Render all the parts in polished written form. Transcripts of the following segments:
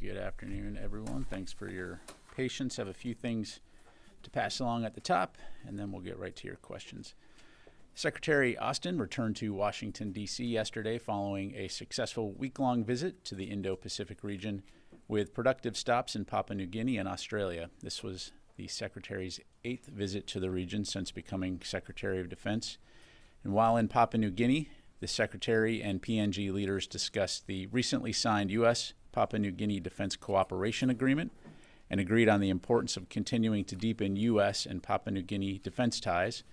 Good afternoon, everyone. Thanks for your patience. I have a few things to pass along at the top, and then we'll get right to your questions. Secretary Austin returned to Washington, D.C. yesterday following a successful week-long visit to the Indo-Pacific region with productive stops in Papua New Guinea and Australia. This was the Secretary's 8th visit to the region since becoming Secretary of Defense. And while in Papua New Guinea, the Secretary and PNG leaders discussed the recently signed U.S. Papua New Guinea Defense Cooperation Agreement and agreed on the importance of continuing to deepen U.S. and Papua New Guinea defense ties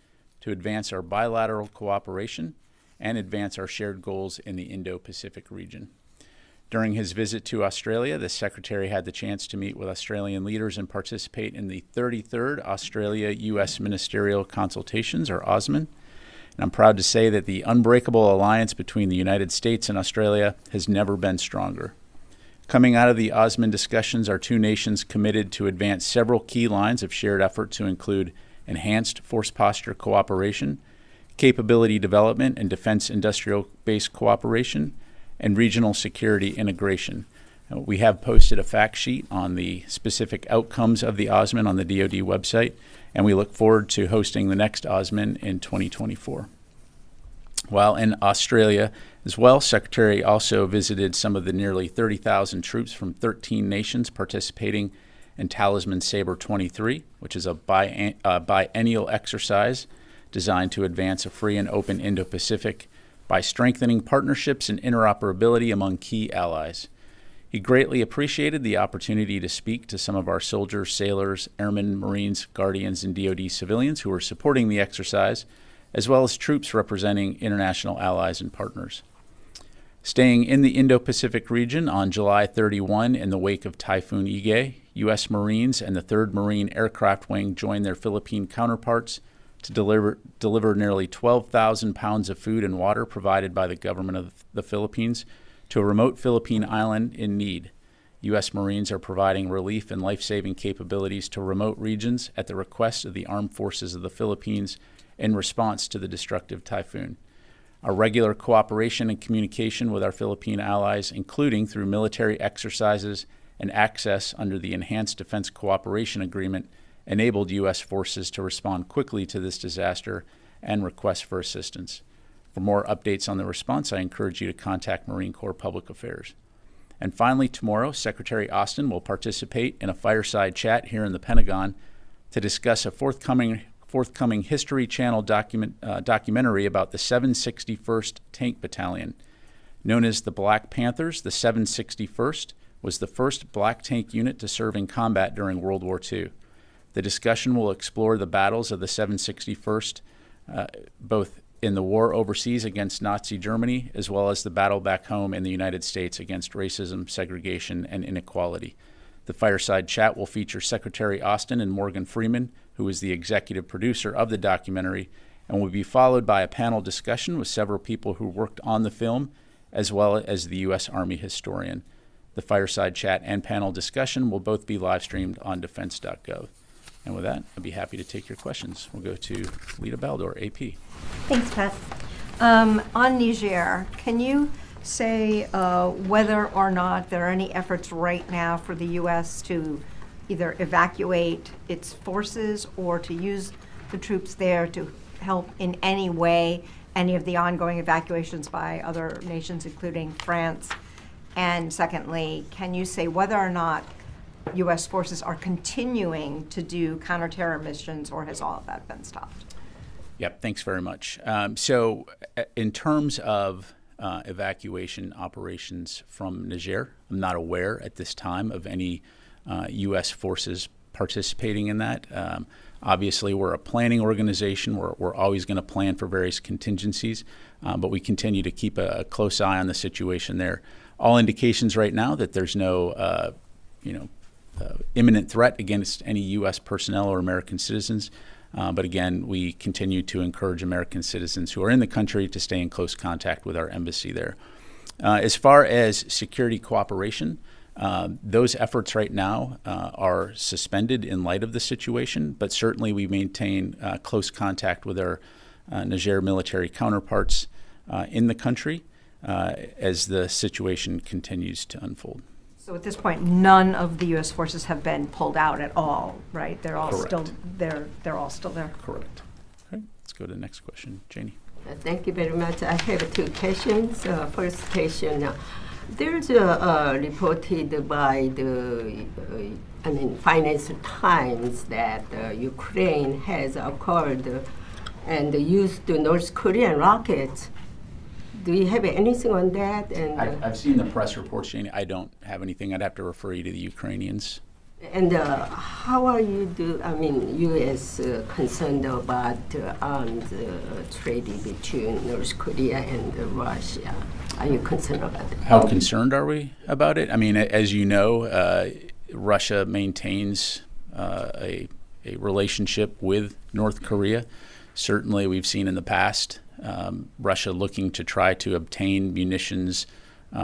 to advance our bilateral cooperation and advance our shared goals in the Indo-Pacific region. During his visit to Australia, the Secretary had the chance to meet with Australian leaders and participate in the 33rd Australia-U.S. Ministerial Consultations, or AUSMAN. And I'm proud to say that the unbreakable alliance between the United States and Australia has never been stronger. Coming out of the AUSMAN discussions, our two nations committed to advance several key lines of shared effort to include enhanced force posture cooperation, capability development and defense industrial base cooperation, and regional security integration. We have posted a fact sheet on the specific outcomes of the AUSMAN on the DoD website, and we look forward to hosting the next AUSMAN in 2024. While in Australia as well, Secretary also visited some of the nearly 30,000 troops from 13 nations participating in Talisman Sabre 23, which is a biennial exercise designed to advance a free and open Indo-Pacific by strengthening partnerships and interoperability among key allies. He greatly appreciated the opportunity to speak to some of our soldiers, sailors, airmen, Marines, Guardians, and DoD civilians who were supporting the exercise, as well as troops representing international allies and partners. Staying in the Indo-Pacific region on July 31 in the wake of Typhoon Ige, U.S. Marines and the 3rd Marine Aircraft Wing joined their Philippine counterparts to deliver nearly 12,000 pounds of food and water provided by the government of the Philippines to a remote Philippine island in need. U.S. Marines are providing relief and life-saving capabilities to remote regions at the request of the Armed Forces of the Philippines in response to the destructive typhoon. Our regular cooperation and communication with our Philippine allies, including through military exercises and access under the Enhanced Defense Cooperation Agreement, enabled U.S. forces to respond quickly to this disaster and request for assistance. For more updates on the response, I encourage you to contact Marine Corps Public Affairs. And finally, tomorrow, Secretary Austin will participate in a fireside chat here in the Pentagon to discuss a forthcoming History Channel documentary about the 761st Tank Battalion. Known as the Black Panthers, the 761st was the first black tank unit to serve in combat during World War II. The discussion will explore the battles of the 761st, both in the war overseas against Nazi Germany, as well as the battle back home in the United States against racism, segregation, and inequality. The fireside chat will feature Secretary Austin and Morgan Freeman, who is the executive producer of the documentary, and will be followed by a panel discussion with several people who worked on the film, as well as the U.S. Army historian. The fireside chat and panel discussion will both be live-streamed on defense.gov. And with that, I'd be happy to take your questions. We'll go to Lita Baldor, AP. Thanks, Pat. On Niger, can you say whether or not there are any efforts right now for the U.S. to either evacuate its forces or to use the troops there to help in any way any of the ongoing evacuations by other nations, including France? And secondly, can you say whether or not U.S. forces are continuing to do counterterror missions, or has all of that been stopped? Yep, thanks very much. So in terms of evacuation operations from Niger, I'm not aware at this time of any U.S. forces participating in that. Obviously, we're a planning organization. We're always going to plan for various contingencies, but we continue to keep a close eye on the situation there. All indications right now that there's no imminent threat against any U.S. personnel or American citizens. But again, we continue to encourage American citizens who are in the country to stay in close contact with our embassy there. As far as security cooperation, those efforts right now are suspended in light of the situation, but certainly we maintain close contact with our Niger military counterparts in the country as the situation continues to unfold. So at this point, none of the U.S. forces have been pulled out at all, right? They're all Correct. still there. They're all still there. Correct. Okay, let's go to the next question. Janie. Thank you very much. I have two questions. First question, there's a reported by the Financial Times that Ukraine has acquired and used the North Korean rockets. Do you have anything on that? And I've seen the press reports, Janie. I don't have anything. I'd have to refer you to the Ukrainians. And how are U.S. concerned about arms trading between North Korea and Russia? Are you concerned about it? How concerned are we about it? I mean, as you know, Russia maintains a relationship with North Korea. Certainly, we've seen in the past Russia looking to try to obtain munitions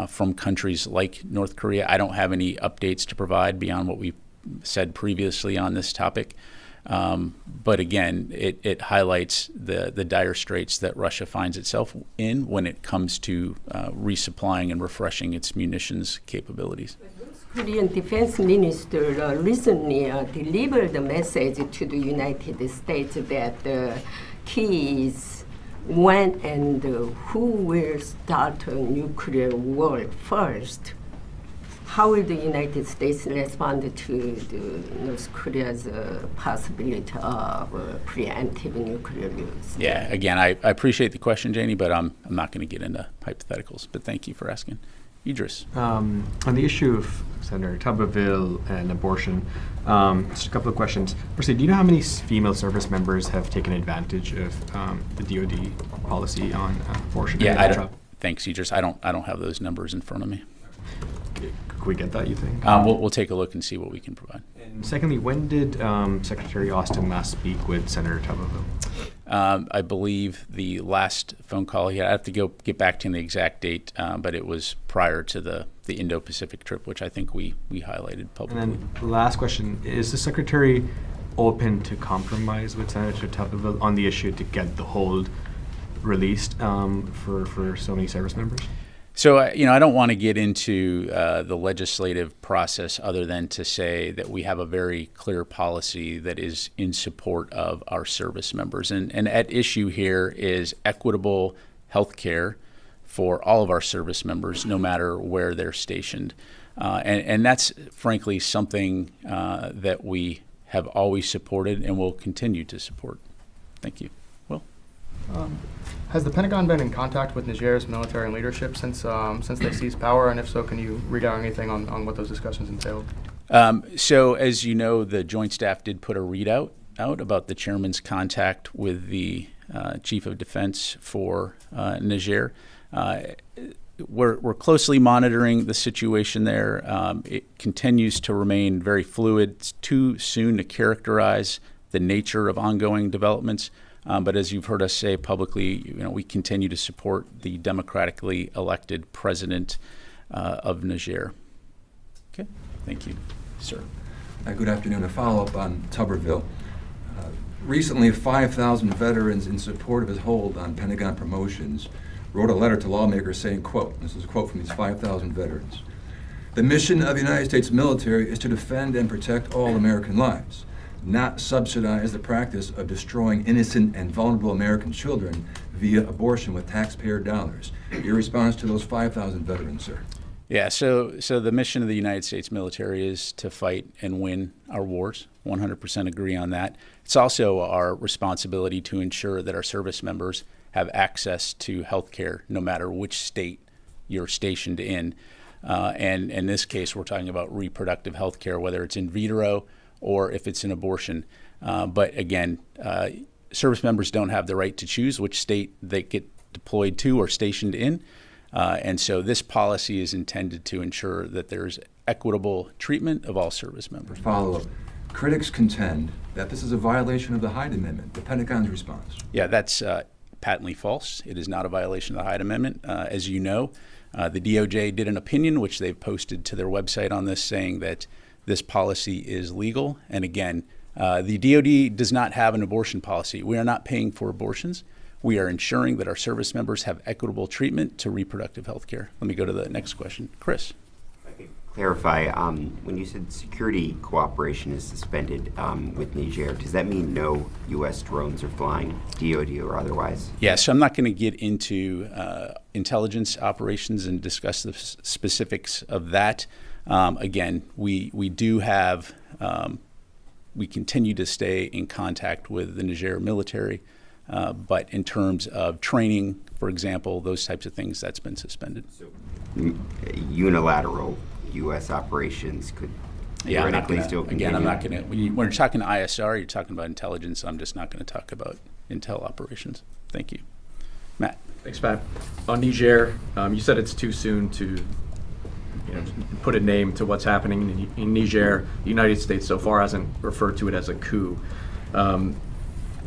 from countries like North Korea. I don't have any updates to provide beyond what we've said previously on this topic. But again, it highlights the dire straits that Russia finds itself in when it comes to resupplying and refreshing its munitions capabilities. Korean Defense Minister recently delivered a message to the United States that the key is when and who will start a nuclear war first. How will the United States respond to North Korea's possibility of preemptive nuclear use? Yeah, again, I appreciate the question, Janie, but I'm not going to get into hypotheticals. But thank you for asking. Idris. On the issue of Senator Tuberville and abortion, just a couple of questions. Firstly, do you know how many female service members have taken advantage of the DoD policy on abortion? Yeah, I don't. Thanks, Idris. I don't have those numbers in front of me. Could we get that, you think? We'll take a look and see what we can provide. And secondly, when did Secretary Austin last speak with Senator Tuberville? I believe the last phone call he had, I have to get back to the exact date, but it was prior to the Indo-Pacific trip, which I think we highlighted publicly. And then the last question, is the Secretary open to compromise with Senator Tuberville on the issue to get the hold released for so many service members? So, I don't want to get into the legislative process other than to say that we have a very clear policy that is in support of our service members. And at issue here is equitable health care for all of our service members, no matter where they're stationed. And that's, frankly, something that we have always supported and will continue to support. Thank you. Will? Has the Pentagon been in contact with Niger's military and leadership since they seized power? And if so, can you read out anything on what those discussions entailed? So, as you know, the Joint Staff did put a readout out about the chairman's contact with the Chief of Defense for Niger. We're closely monitoring the situation there. It continues to remain very fluid. It's too soon to characterize the nature of ongoing developments. But as you've heard us say publicly, we continue to support the democratically elected president of Niger. Okay, thank you, sir. Good afternoon. A follow-up on Tuberville. Recently, 5,000 veterans in support of his hold on Pentagon promotions wrote a letter to lawmakers saying, quote, this is a quote from these 5,000 veterans, "The mission of the United States military is to defend and protect all American lives, not subsidize the practice of destroying innocent and vulnerable American children via abortion with taxpayer dollars." Your response to those 5,000 veterans, sir? Yeah, so the mission of the United States military is to fight and win our wars. 100% agree on that. It's also our responsibility to ensure that our service members have access to health care no matter which state you're stationed in. And in this case, we're talking about reproductive health care, whether it's in vitro or if it's an abortion. But again, service members don't have the right to choose which state they get deployed to or stationed in. And so this policy is intended to ensure that there's equitable treatment of all service members. Follow-up. Critics contend that this is a violation of the Hyde Amendment. The Pentagon's response? Yeah, that's patently false. It is not a violation of the Hyde Amendment. As you know, the DOJ did an opinion, which they've posted to their website on this, saying that this policy is legal. And again, the DOD does not have an abortion policy. We are not paying for abortions. We are ensuring that our service members have equitable treatment to reproductive health care. Let me go to the next question. Chris. clarify, when you said security cooperation is suspended with Niger, does that mean no U.S. drones are flying, DoD or otherwise? Yeah, so I'm not going to get into intelligence operations and discuss the specifics of that. Again, we do have, we continue to stay in contact with the Niger military, but in terms of training, for example, those types of things, that's been suspended. So, unilateral U.S. operations could theoretically still continue? Again, I'm not going to, when you're talking ISR, you're talking about intelligence. I'm just not going to talk about intel operations. Thank you. Matt. Thanks, Matt. On Niger, you said it's too soon to put a name to what's happening in Niger. The United States so far hasn't referred to it as a coup.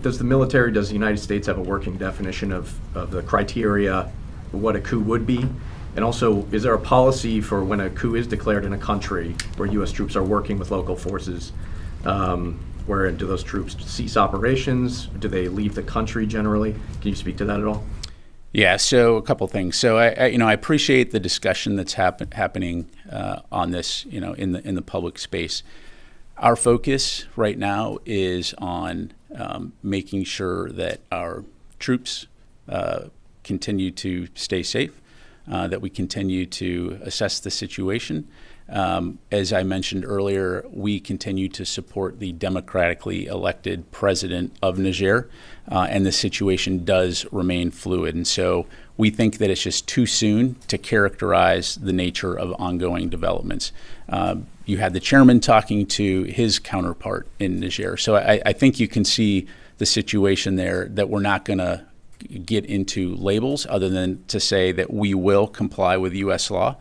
Does the United States have a working definition of the criteria for what a coup would be? And also, is there a policy for when a coup is declared in a country where U.S. troops are working with local forces? Where do those troops cease operations? Do they leave the country generally? Can you speak to that at all? Yeah, so a couple things. So I appreciate the discussion that's happening on this, in the public space. Our focus right now is on making sure that our troops continue to stay safe, that we continue to assess the situation. As I mentioned earlier, we continue to support the democratically elected president of Niger, and the situation does remain fluid. And so we think that it's just too soon to characterize the nature of ongoing developments. You had the chairman talking to his counterpart in Niger. So I think you can see the situation there, that we're not going to get into labels other than to say that we will comply with U.S. law.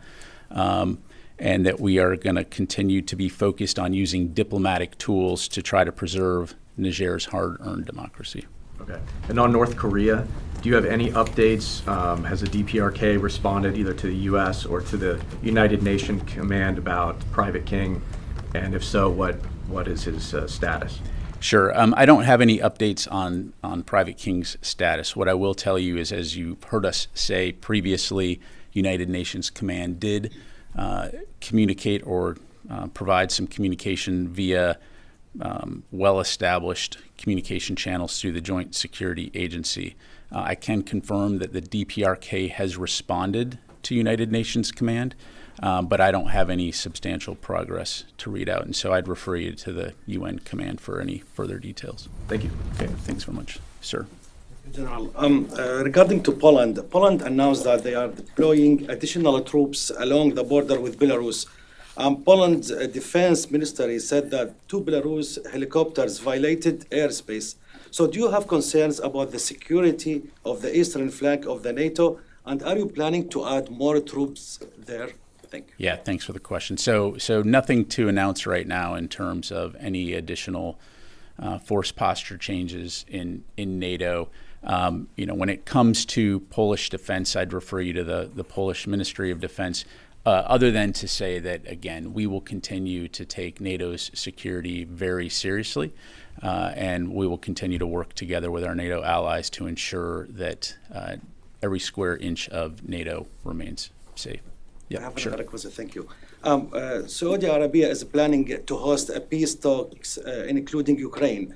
And that we are going to continue to be focused on using diplomatic tools to try to preserve Niger's hard-earned democracy. Okay. And on North Korea, do you have any updates? Has the DPRK responded either to the U.S. or to the United Nations Command about Private King? And if so, what is his status? Sure. I don't have any updates on Private King's status. What I will tell you is, as you've heard us say previously, United Nations Command did communicate or provide some communication via well-established communication channels through the Joint Security Agency. I can confirm that the DPRK has responded to United Nations Command, but I don't have any substantial progress to read out, and so I'd refer you to the UN Command for any further details. Thank you. Okay, thanks very much. Sir. General, regarding to Poland, Poland announced that they are deploying additional troops along the border with Belarus. Poland's defense ministry said that 2 Belarus helicopters violated airspace. So do you have concerns about the security of the eastern flank of the NATO, and are you planning to add more troops there? Thank you. Yeah, thanks for the question. So nothing to announce right now in terms of any additional force posture changes in NATO. When it comes to Polish defense, I'd refer you to the Polish Ministry of Defense, other than to say that, again, we will continue to take NATO's security very seriously, and we will continue to work together with our NATO allies to ensure that every square inch of NATO remains safe. I have another request. Thank you. Saudi Arabia is planning to host a peace talks, including Ukraine,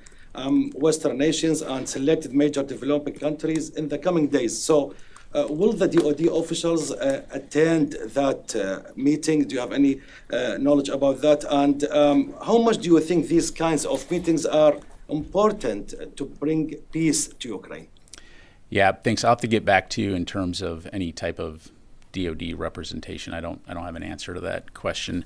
Western nations, and selected major developing countries in the coming days. So, will the DoD officials attend that meeting? Do you have any knowledge about that? And how much do you think these kinds of meetings are important to bring peace to Ukraine? Yeah, thanks. I'll have to get back to you in terms of any type of DoD representation. I don't have an answer to that question.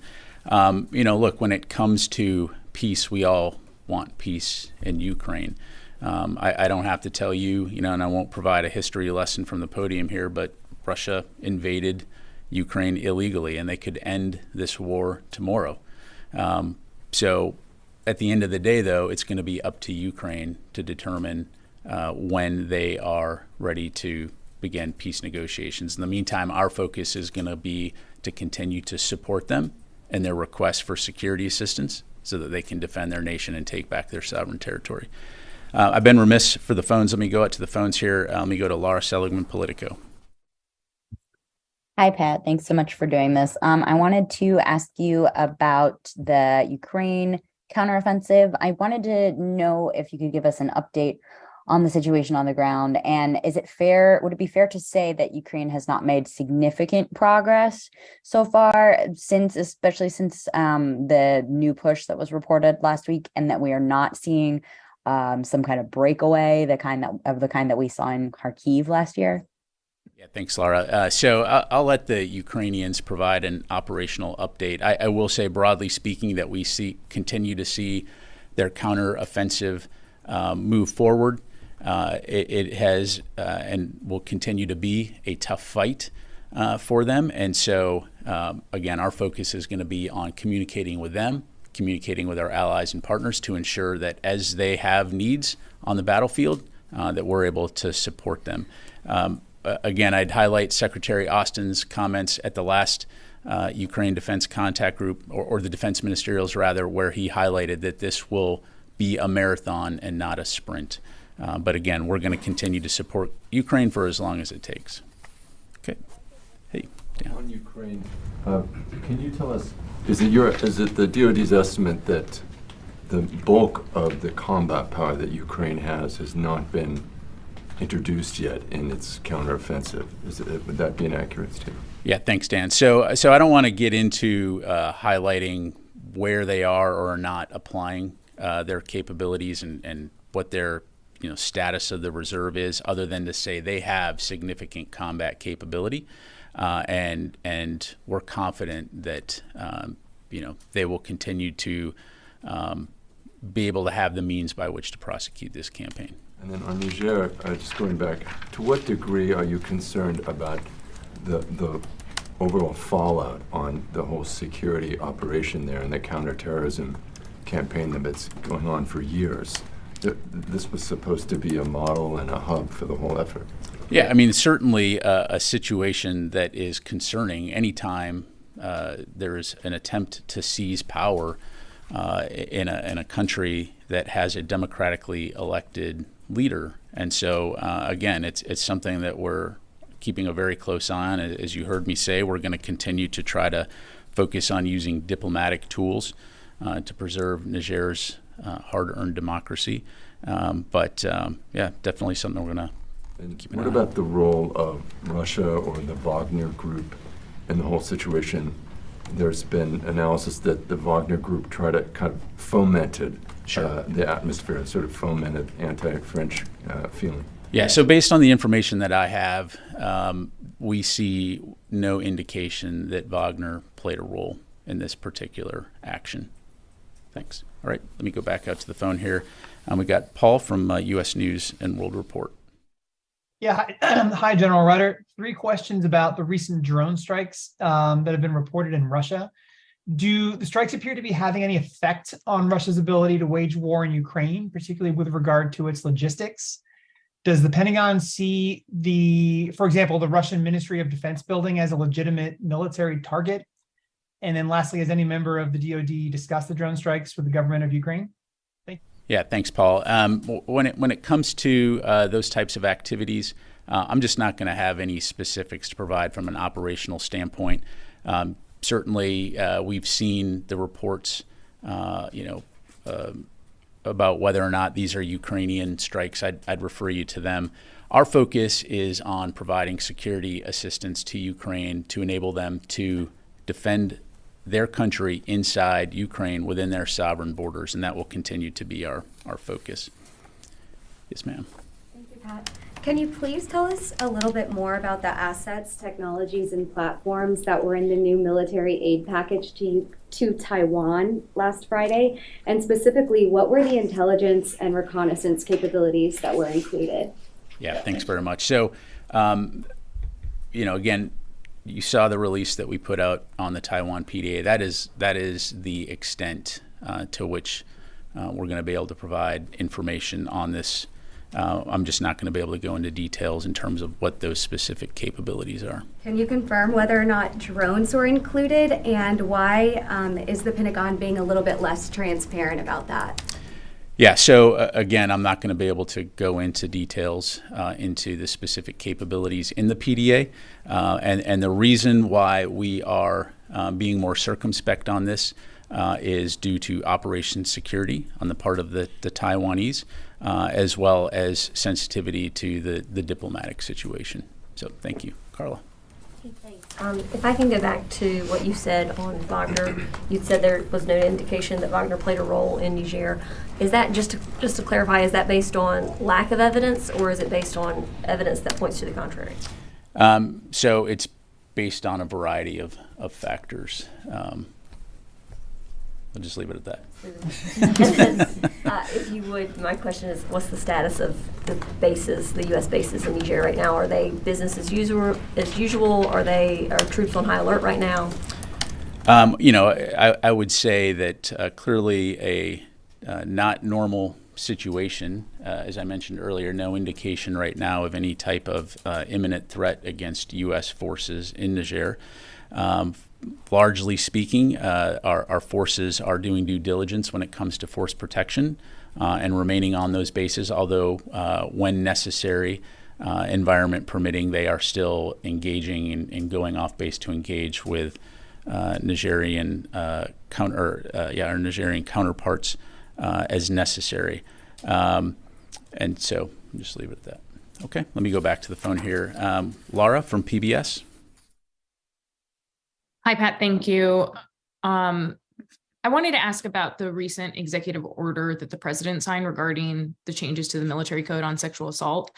Look, when it comes to peace, we all want peace in Ukraine. I don't have to tell you, and I won't provide a history lesson from the podium here, but Russia invaded Ukraine illegally, and they could end this war tomorrow. So at the end of the day, though, it's going to be up to Ukraine to determine when they are ready to begin peace negotiations. In the meantime, our focus is going to be to continue to support them in their request for security assistance so that they can defend their nation and take back their sovereign territory. I've been remiss for the phones. Let me go out to the phones here. Let me go to Laura Seligman, Politico. Hi, Pat. Thanks so much for doing this. I wanted to ask you about the Ukraine counteroffensive. I wanted to know if you could give us an update on the situation on the ground. And would it be fair to say that Ukraine has not made significant progress so far especially since the new push that was reported last week, and that we are not seeing some kind of breakaway, the kind that we saw in Kharkiv last year? Yeah, thanks, Laura. So I'll let the Ukrainians provide an operational update. I will say, broadly speaking, that we continue to see their counteroffensive move forward. It has and will continue to be a tough fight for them. And so, again, our focus is going to be on communicating with them, communicating with our allies and partners to ensure that as they have needs on the battlefield, that we're able to support them. Again, I'd highlight Secretary Austin's comments at the last Ukraine Defense Contact Group, or the Defense Ministerials rather, where he highlighted that this will be a marathon and not a sprint. But again, we're going to continue to support Ukraine for as long as it takes. Okay. Hey, Dan. On Ukraine, can you tell us, is it the DoD's estimate that the bulk of the combat power that Ukraine has not been introduced yet in its counteroffensive? Would that be an accurate statement? Yeah, thanks, Dan. So I don't want to get into highlighting where they are or are not applying their capabilities and what their status of the reserve is, other than to say they have significant combat capability, and we're confident that they will continue to be able to have the means by which to prosecute this campaign. And then on Niger, just going back, to what degree are you concerned about the overall fallout on the whole security operation there and the counterterrorism campaign that's going on for years? This was supposed to be a model and a hub for the whole effort. Yeah, I mean, certainly a situation that is concerning anytime there's an attempt to seize power in a country that has a democratically elected leader. And so, again, it's something that we're keeping a very close eye on. As you heard me say, we're going to continue to try to focus on using diplomatic tools to preserve Niger's hard-earned democracy. But definitely something we're going to keep an eye on. What about the role of Russia or the Wagner Group in the whole situation? There's been analysis that the Wagner Group tried to kind of fomented the atmosphere, sort of fomented anti-French feeling. Yeah, so based on the information that I have, we see no indication that Wagner played a role in this particular action. Thanks. All right, let me go back out to the phone here. We got Paul from U.S. News and World Report. Yeah, hi, General Ryder. 3 questions about the recent drone strikes that have been reported in Russia. Do the strikes appear to be having any effect on Russia's ability to wage war in Ukraine, particularly with regard to its logistics? Does the Pentagon see for example, the Russian Ministry of Defense building as a legitimate military target? And then lastly, has any member of the DoD discussed the drone strikes with the government of Ukraine? Yeah, thanks, Paul. When it comes to those types of activities, I'm just not going to have any specifics to provide from an operational standpoint. Certainly, we've seen the reports, about whether or not these are Ukrainian strikes. I'd refer you to them. Our focus is on providing security assistance to Ukraine to enable them to defend their country inside Ukraine within their sovereign borders, and that will continue to be our focus. Yes, ma'am. Thank you, Pat. Can you please tell us a little bit more about the assets, technologies, and platforms that were in the new military aid package to Taiwan last Friday? And specifically, what were the intelligence and reconnaissance capabilities that were included? Yeah, thanks very much. So, again, you saw the release that we put out on the Taiwan PDA. That is the extent to which we're going to be able to provide information on this. I'm just not going to be able to go into details in terms of what those specific capabilities are. Can you confirm whether or not drones were included, and why is the Pentagon being a little bit less transparent about that? Yeah, so again, I'm not going to be able to go into details into the specific capabilities in the PDA. And the reason why we are being more circumspect on this is due to operation security on the part of the Taiwanese, as well as sensitivity to the diplomatic situation. So thank you. Carla. If I can go back to what you said on Wagner, you said there was no indication that Wagner played a role in Niger. Is that, just to clarify, is that based on lack of evidence, or is it based on evidence that points to the contrary? So it's based on a variety of factors. I'll just leave it at that. And then, if you would, my question is, what's the status of the bases, the U.S. bases in Niger right now? Are they business as usual? Are troops on high alert right now? I would say that clearly a not normal situation. As I mentioned earlier, no indication right now of any type of imminent threat against U.S. forces in Niger. Largely speaking, our forces are doing due diligence when it comes to force protection and remaining on those bases, although when necessary, environment permitting, they are still engaging in going off base to engage with Nigerian our Nigerian counterparts as necessary. And so I'll just leave it at that. Okay, let me go back to the phone here. Laura from PBS. Hi, Pat. Thank you. I wanted to ask about the recent executive order that the president signed regarding the changes to the military code on sexual assault.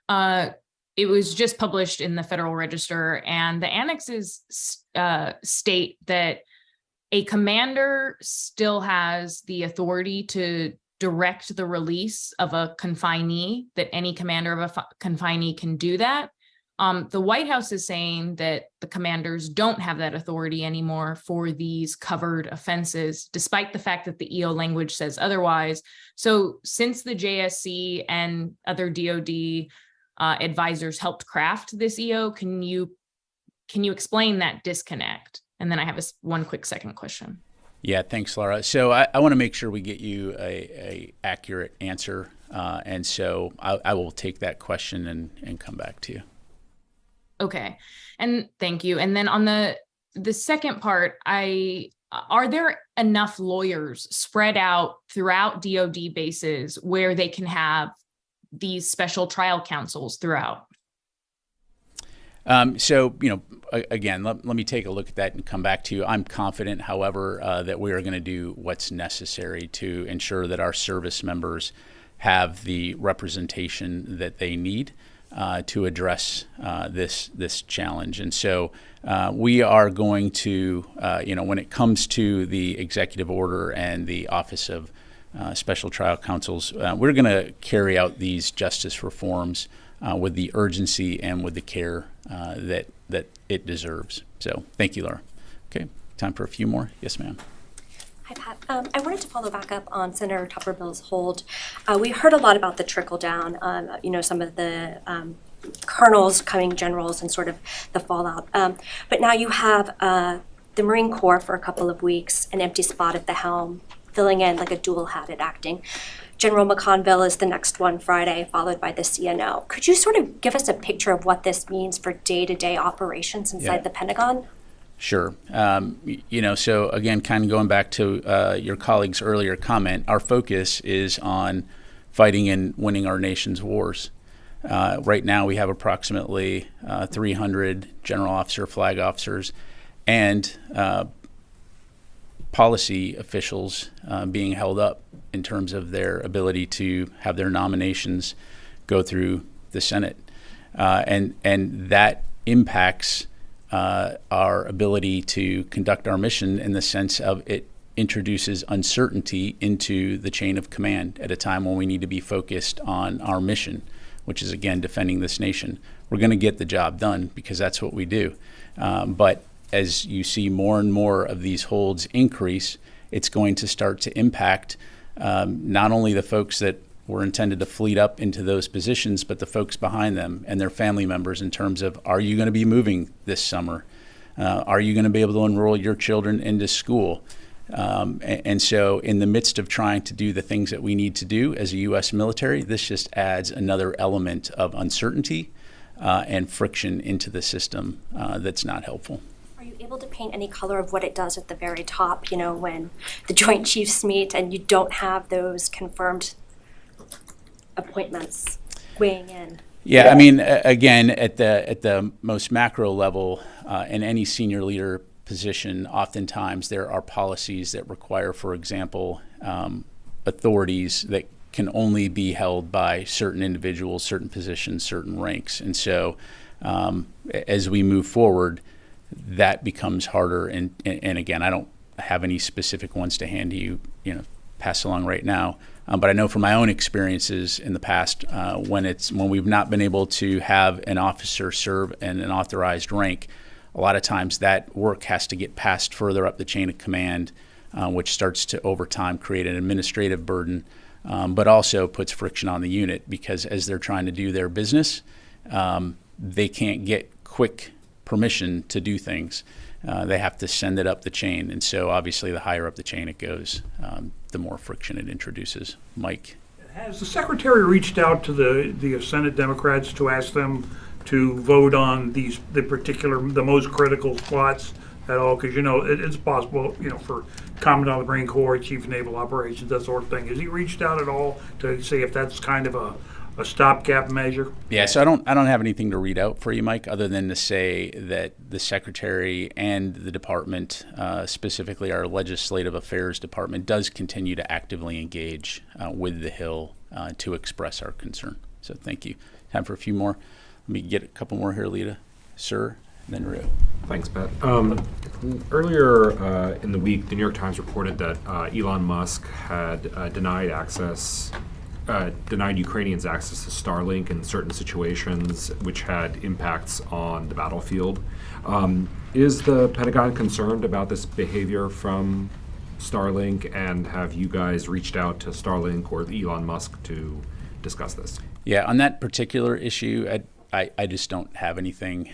It was just published in the Federal Register, and the annexes state that a commander still has the authority to direct the release of a confinee, that any commander of a confinee can do that. The White House is saying that the commanders don't have that authority anymore for these covered offenses, despite the fact that the EO language says otherwise. So since the JSC and other DoD advisors helped craft this EO, can you explain that disconnect? And then I have one quick second question. Yeah, thanks, Laura. So I want to make sure we get you a accurate answer. And so I will take that question and come back to you. Okay. And thank you. And then on the second part, are there enough lawyers spread out throughout DoD bases where they can have these special trial counsels throughout? So, again, let me take a look at that and come back to you. I'm confident, however, that we are going to do what's necessary to ensure that our service members have the representation that they need to address this challenge. And so we are going to, when it comes to the executive order and the Office of Special Trial Counsels, we're going to carry out these justice reforms with the urgency and with the care that it deserves. So thank you, Laura. Okay, time for a few more. Yes, ma'am. Hi, Pat. I wanted to follow back up on Senator Tuberville's hold. We heard a lot about the trickle down, some of the colonels becoming generals and sort of the fallout. But now you have the Marine Corps for a couple of weeks, an empty spot at the helm, filling in like a dual-hatted acting. General McConville is the next one Friday, followed by the CNO. Could you sort of give us a picture of what this means for day-to-day operations inside the Pentagon? Sure. So again, kind of going back to your colleague's earlier comment, our focus is on fighting and winning our nation's wars. Right now, we have approximately 300 general officer, flag officers, and policy officials being held up in terms of their ability to have their nominations go through the Senate. And that impacts our ability to conduct our mission in the sense of it introduces uncertainty into the chain of command at a time when we need to be focused on our mission, which is, again, defending this nation. We're going to get the job done because that's what we do. But as you see more and more of these holds increase, it's going to start to impact not only the folks that were intended to fleet up into those positions, but the folks behind them and their family members in terms of, are you going to be moving this summer? Are you going to be able to enroll your children into school? And so in the midst of trying to do the things that we need to do as a U.S. military, this just adds another element of uncertainty and friction into the system that's not helpful. Are you able to paint any color of what it does at the very top, you know, when the Joint Chiefs meet and you don't have those confirmed appointments weighing in? Yeah, I mean, again, at the most macro level, in any senior leader position, oftentimes there are policies that require, for example, authorities that can only be held by certain individuals, certain positions, certain ranks. And so as we move forward, that becomes harder. And again, I don't have any specific ones to hand to you, pass along right now. But I know from my own experiences in the past, when we've not been able to have an officer serve in an authorized rank, a lot of times that work has to get passed further up the chain of command, which starts to over time create an administrative burden, but also puts friction on the unit because as they're trying to do their business, they can't get quick permission to do things. They have to send it up the chain. And so obviously the higher up the chain it goes, the more friction it introduces. Mike? Has the Secretary reached out to the Senate Democrats to ask them to vote on the most critical spots at all? Because, it's possible, for Commandant of the Marine Corps, Chief of Naval Operations, that sort of thing. Has he reached out at all to see if that's kind of a stopgap measure? Yeah, so I don't have anything to read out for you, Mike, other than to say that the Secretary and the department, specifically our Legislative Affairs Department, does continue to actively engage with the Hill to express our concern. So thank you. Time for a few more. Let me get a couple more here, Lita. Sir, and then Rio. Thanks, Pat. Earlier in the week, the New York Times reported that Elon Musk had denied Ukrainians access to Starlink in certain situations, which had impacts on the battlefield. Is the Pentagon concerned about this behavior from Starlink, and have you guys reached out to Starlink or Elon Musk to discuss this? Yeah, on that particular issue, I just don't have anything.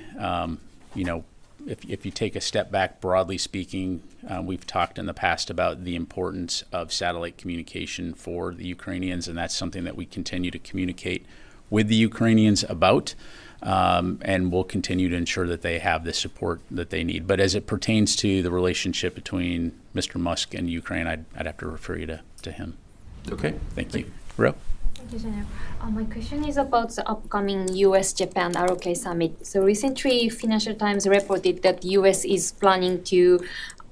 If you take a step back, broadly speaking, we've talked in the past about the importance of satellite communication for the Ukrainians, and that's something that we continue to communicate with the Ukrainians about, and we'll continue to ensure that they have the support that they need. But as it pertains to the relationship between Mr. Musk and Ukraine, I'd have to refer you to him. Okay, thank you. Ro? Thank you, General. My question is about the upcoming U.S.-Japan ROK summit. So recently, Financial Times reported that U.S. is planning to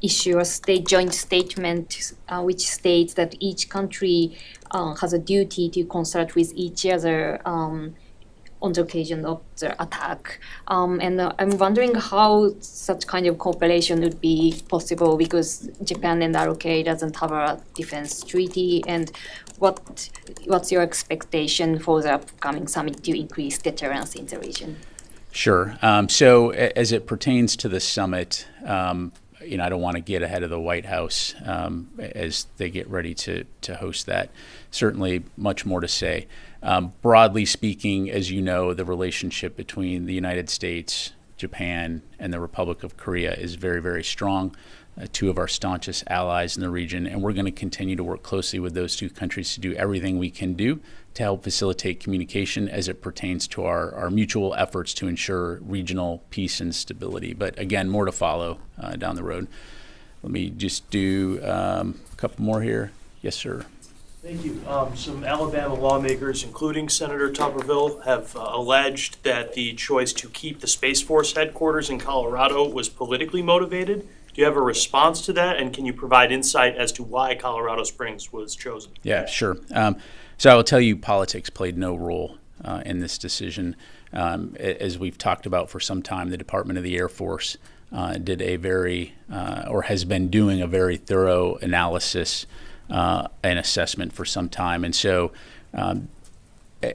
issue a joint statement which states that each country has a duty to consult with each other on the occasion of the attack. And I'm wondering how such kind of cooperation would be possible, because Japan and ROK doesn't have a defense treaty, and what's your expectation for the upcoming summit to increase deterrence in the region? Sure. So as it pertains to the summit, I don't want to get ahead of the White House as they get ready to host that. Certainly much more to say. Broadly speaking, as you know, the relationship between the United States, Japan, and the Republic of Korea is very, very strong. Two of our staunchest allies in the region, and we're going to continue to work closely with those two countries to do everything we can do to help facilitate communication as it pertains to our mutual efforts to ensure regional peace and stability. But again, more to follow down the road. Let me just do a couple more here. Yes, sir. Thank you. Some Alabama lawmakers, including Senator Tuberville, have alleged that the choice to keep the Space Force headquarters in Colorado was politically motivated. Do you have a response to that, and can you provide insight as to why Colorado Springs was chosen? Yeah, sure. So I will tell you politics played no role in this decision. As we've talked about for some time, the Department of the Air Force did has been doing a very thorough analysis and assessment for some time. And so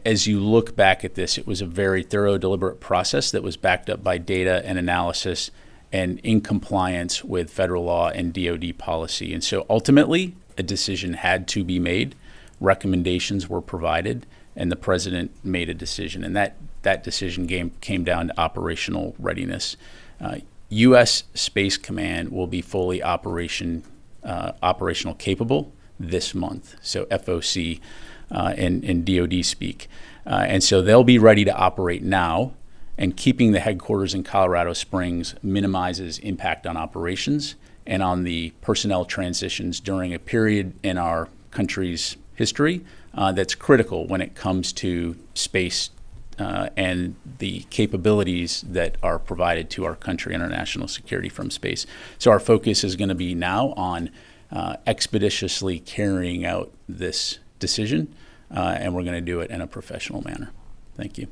as you look back at this, it was a very thorough, deliberate process that was backed up by data and analysis and in compliance with federal law and DoD policy. And so ultimately, a decision had to be made, recommendations were provided, and the president made a decision. And that decision came down to operational readiness. U.S. Space Command will be fully operational capable this month. So FOC in DoD speak. And so they'll be ready to operate now, and keeping the headquarters in Colorado Springs minimizes impact on operations and on the personnel transitions during a period in our country's history that's critical when it comes to space and the capabilities that are provided to our country and our national security from space. So our focus is going to be now on expeditiously carrying out this decision, and we're going to do it in a professional manner. Thank you.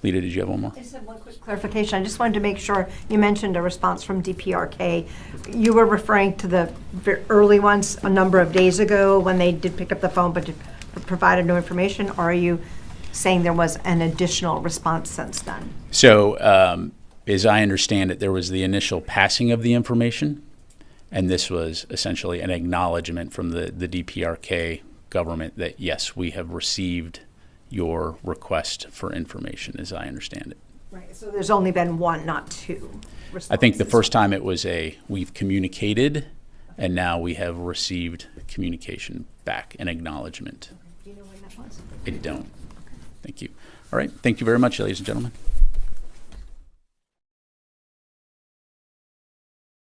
Lita, did you have one more? I just have one quick clarification. I just wanted to make sure, you mentioned a response from DPRK. You were referring to the early ones a number of days ago when they did pick up the phone but provided no information, or are you saying there was an additional response since then? So, as I understand it, there was the initial passing of the information, and this was essentially an acknowledgement from the DPRK government that, yes, we have received your request for information, as I understand it. Right, so there's only been one, not two responses. I think the first time it was we've communicated, and now we have received communication back, an acknowledgement. Do you know when that was? I don't. Thank you. All right, thank you very much, ladies and gentlemen.